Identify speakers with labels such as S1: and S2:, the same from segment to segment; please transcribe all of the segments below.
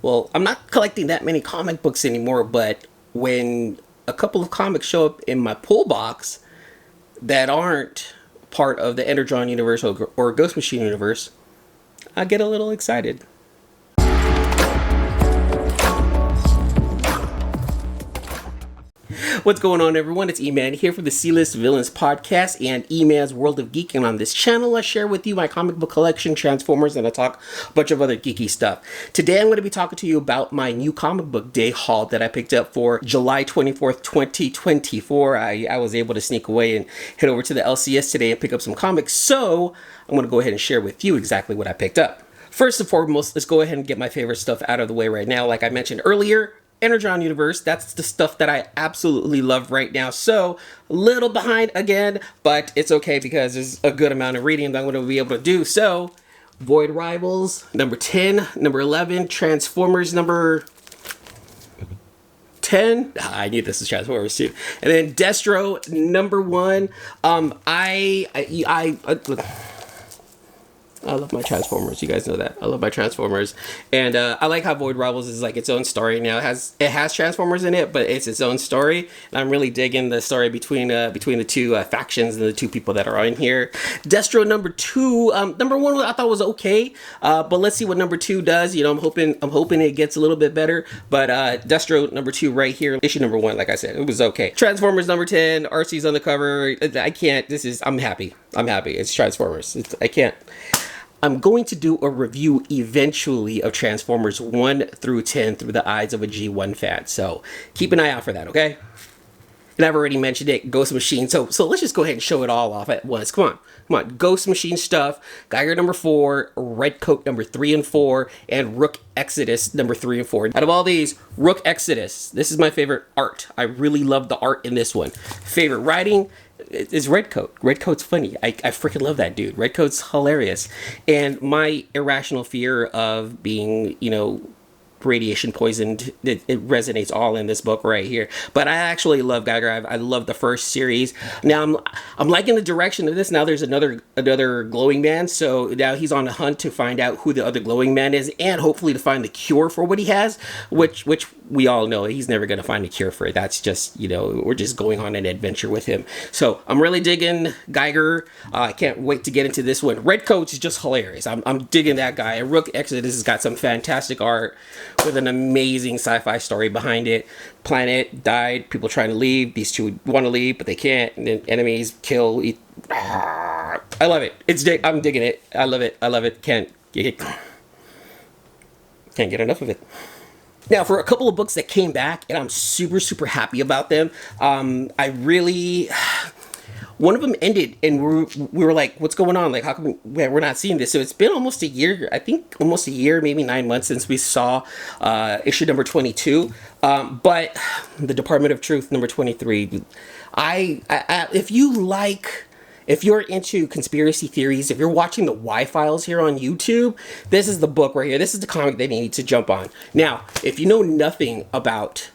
S1: well, I'm not collecting that many comic books anymore, but when a couple of comics show up in my pull box that aren't part of the Energon universe or Ghost Machine universe, I get a little excited. What's going on, everyone? It's Eman here for the C-List Villains podcast and Eman's World of Geek. And on this channel, I share with you my comic book collection, Transformers, and I talk a bunch of other geeky stuff. Today, I'm going to be talking to you about my new comic book day haul that I picked up for July 24th, 2024. I was able to sneak away and head over to the LCS today and pick up some comics. So I'm going to go ahead and share with you exactly what I picked up. First and foremost, let's go ahead and get my favorite stuff out of the way right now. Like I mentioned earlier, Energon universe, that's the stuff that I absolutely love right now. So a little behind again, but it's okay because there's a good amount of reading that I'm going to be able to do. So Void Rivals number 10, number 11, Transformers number 10. I knew this was Transformers too. And then Destro number 1. I love my Transformers. You guys know that. I love my Transformers. And I like how Void Rivals is like its own story now. It has Transformers in it, but it's its own story. And I'm really digging the story between the two factions and the two people that are on here. Destro number 2. Number 1 I thought was okay. But let's see what number 2 does. You know, I'm hoping it gets a little bit better. But Destro number 2 right here. Issue number 1, like I said, it was okay. Transformers number 10. RC's on the cover. I'm happy. It's Transformers. I'm going to do a review eventually of Transformers 1 through 10 through the eyes of a G1 fan. So keep an eye out for that, okay? And I've already mentioned it, Ghost Machine. So let's just go ahead and show it all off at once. Come on. Ghost Machine stuff. Geiger number 4, Red Coat number 3 and 4, and Rook Exodus number 3 and 4. Out of all these, Rook Exodus, this is my favorite art. I really love the art in this one. Favorite writing is Red Coat. Red Coat's funny. I freaking love that dude. Red Coat's hilarious. And my irrational fear of being, radiation poisoned, it resonates all in this book right here. But I actually love Geiger. I love the first series. Now I'm liking the direction of this. Now there's another glowing man, so now he's on a hunt to find out who the other glowing man is, and hopefully to find the cure for what he has, which we all know he's never going to find a cure for it. That's just, we're just going on an adventure with him. So I'm really digging Geiger. I can't wait to get into this one. Red Coat is just hilarious. I'm digging that guy. And Rook Exodus has got some fantastic art with an amazing sci-fi story behind it. Planet died, people trying to leave. These two want to leave, but they can't. And then enemies kill. I love it. I'm digging it. I love it. Can't get enough of it. Now, for a couple of books that came back, and I'm super, super happy about them. One of them ended, and we were like, what's going on? Like, how come we're not seeing this? So it's been almost a year, I think almost a year, maybe 9 months since we saw issue number 22. But the Department of Truth, number 23. If you're into conspiracy theories, if you're watching the Y-Files here on YouTube, this is the book right here. This is the comic that you need to jump on. Now, if you know nothing about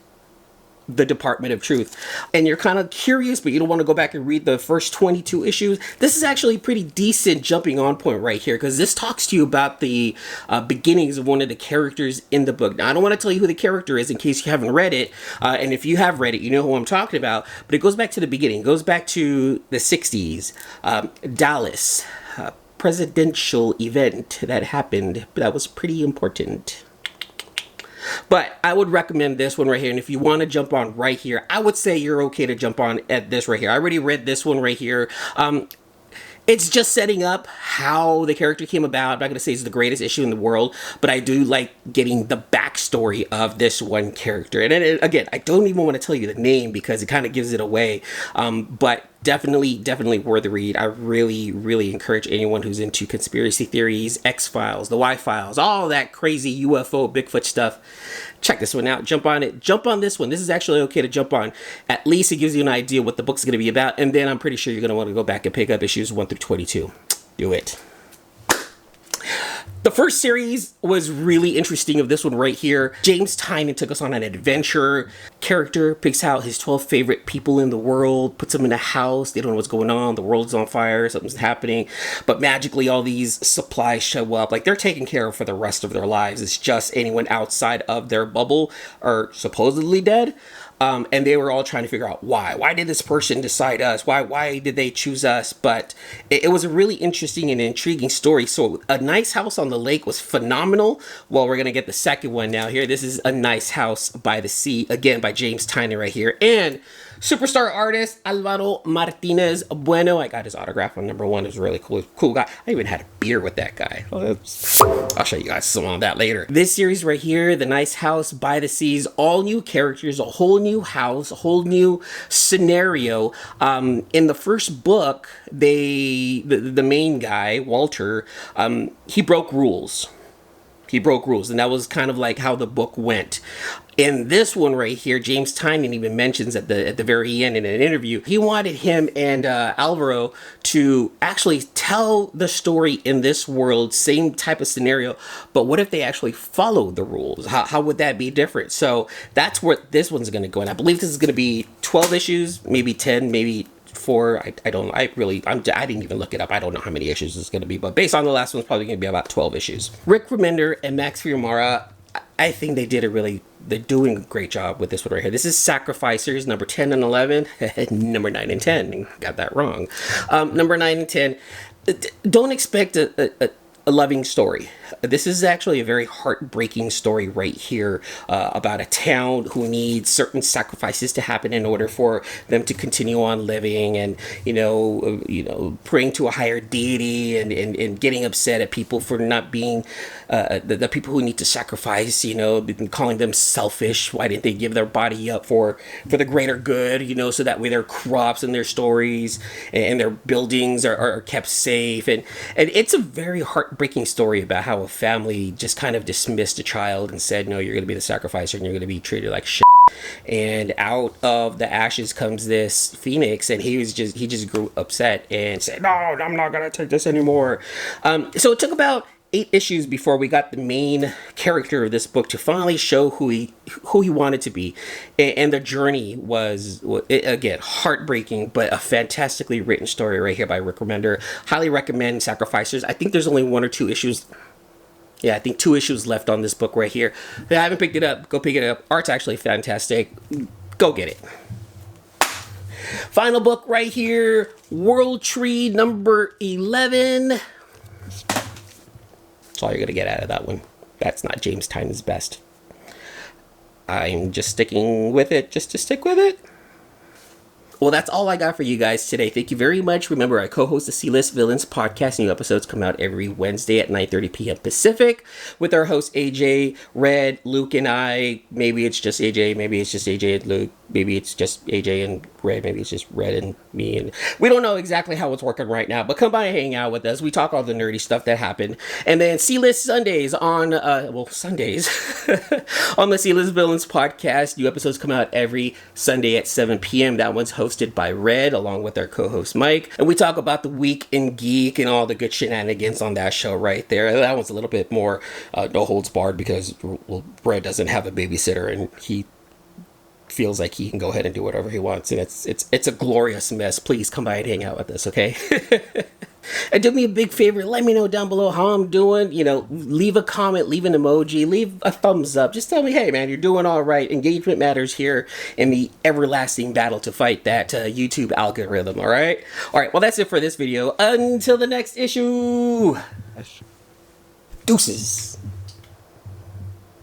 S1: the Department of Truth and you're kind of curious, but you don't want to go back and read the first 22 issues, this is actually a pretty decent jumping on point right here, because this talks to you about the beginnings of one of the characters in the book. Now, I don't want to tell you who the character is in case you haven't read it, and if you have read it, you know who I'm talking about, but it goes back to the beginning. It goes back to the 60s, Dallas, presidential event that happened that was pretty important. But I would recommend this one right here. And if you want to jump on right here, I would say you're okay to jump on at this right here. I already read this one right here. It's just setting up how the character came about. I'm not going to say it's the greatest issue in the world, but I do like getting the backstory of this one character. And again, I don't even want to tell you the name because it kind of gives it away. But definitely worth a read. I really encourage anyone who's into conspiracy theories, X-Files, the Y-Files, all that crazy UFO, Bigfoot stuff. Check this one out. Jump on it. Jump on this one. This is actually okay to jump on. At least it gives you an idea what the book's going to be about. And then I'm pretty sure you're going to want to go back and pick up issues 1 through 22. Do it. The first series was really interesting of this one right here. James Tynion took us on an adventure. Character picks out his 12 favorite people in the world, puts them in a house. They don't know what's going on. The world's on fire. Something's happening. But magically, all these supplies show up. Like, they're taken care of for the rest of their lives. It's just anyone outside of their bubble are supposedly dead. And they were all trying to figure out why. Why did this person decide us? Why did they choose us? But it was a really interesting and intriguing story. So A Nice House on the Lake was phenomenal. Well, we're going to get the second one now here. This is A Nice House by the Sea, again, by James Tynion right here. And superstar artist Alvaro Martinez Bueno. I got his autograph on number 1. It was a really cool guy. I even had a beer with that guy. I'll show you guys some of that later. This series right here, The Nice House by the Seas, all new characters, a whole new house, a whole new scenario. In the first book, the main guy, Walter, he broke rules. He broke rules, and that was kind of like how the book went. In this one right here, James Tynion even mentions at the very end in an interview, he wanted him and Alvaro to actually tell the story in this world, same type of scenario, but what if they actually followed the rules? How would that be different? So that's where this one's going to go, and I believe this is going to be 12 issues, maybe 10, maybe 4. I didn't even look it up. I don't know how many issues it's going to be, but based on the last one, it's probably going to be about 12 issues. Rick Remender and Max Fiumara, I think they're doing a great job with this one right here. This is Sacrificers, number 10 and 11, number 9 and 10. Got that wrong. Number 9 and 10. Don't expect a loving story. This is actually a very heartbreaking story right here about a town who needs certain sacrifices to happen in order for them to continue on living, and praying to a higher deity and getting upset at people for not being the people who need to sacrifice, calling them selfish. Why didn't they give their body up for the greater good, so that way their crops and their stories and their buildings are kept safe. And it's a very heartbreaking story about how a family just kind of dismissed a child and said, no, you're going to be the sacrificer and you're going to be treated like shit. And out of the ashes comes this phoenix, and he just grew upset and said, no, I'm not going to take this anymore. So it took about 8 issues before we got the main character of this book to finally show who he wanted to be. And the journey was, again, heartbreaking, but a fantastically written story right here by Rick Remender. Highly recommend Sacrificers. I think there's only 1 or 2 issues. Yeah, I think 2 issues left on this book right here. If you haven't picked it up, go pick it up. Art's actually fantastic. Go get it. Final book right here, World Tree number 11. That's all you're going to get out of that one. That's not James Tynion's best. I'm just sticking with it just to stick with it. Well, that's all I got for you guys today. Thank you very much. Remember, I co-host the C-List Villains podcast. New episodes come out every Wednesday at 9:30 p.m. Pacific with our hosts AJ, Red, Luke, and I. Maybe it's just AJ. Maybe it's just AJ and Luke. Maybe it's just AJ and Red. Maybe it's just Red and me. And we don't know exactly how it's working right now, but come by and hang out with us. We talk all the nerdy stuff that happened. And then C-List Sundays on, Sundays on the C-List Villains podcast. New episodes come out every Sunday at 7 p.m. That one's hosted by Red along with our co-host Mike. And we talk about the week in geek and all the good shenanigans on that show right there. That one's a little bit more no holds barred because, Red doesn't have a babysitter and he feels like he can go ahead and do whatever he wants, and it's a glorious mess. Please come by and hang out with us, okay? And do me a big favor, let me know down below how I'm doing. Leave a comment, leave an emoji, leave a thumbs up. Just tell me, hey man, you're doing all right. Engagement matters here in the everlasting battle to fight that YouTube algorithm. All right, well, that's it for this video. Until the next issue, deuces.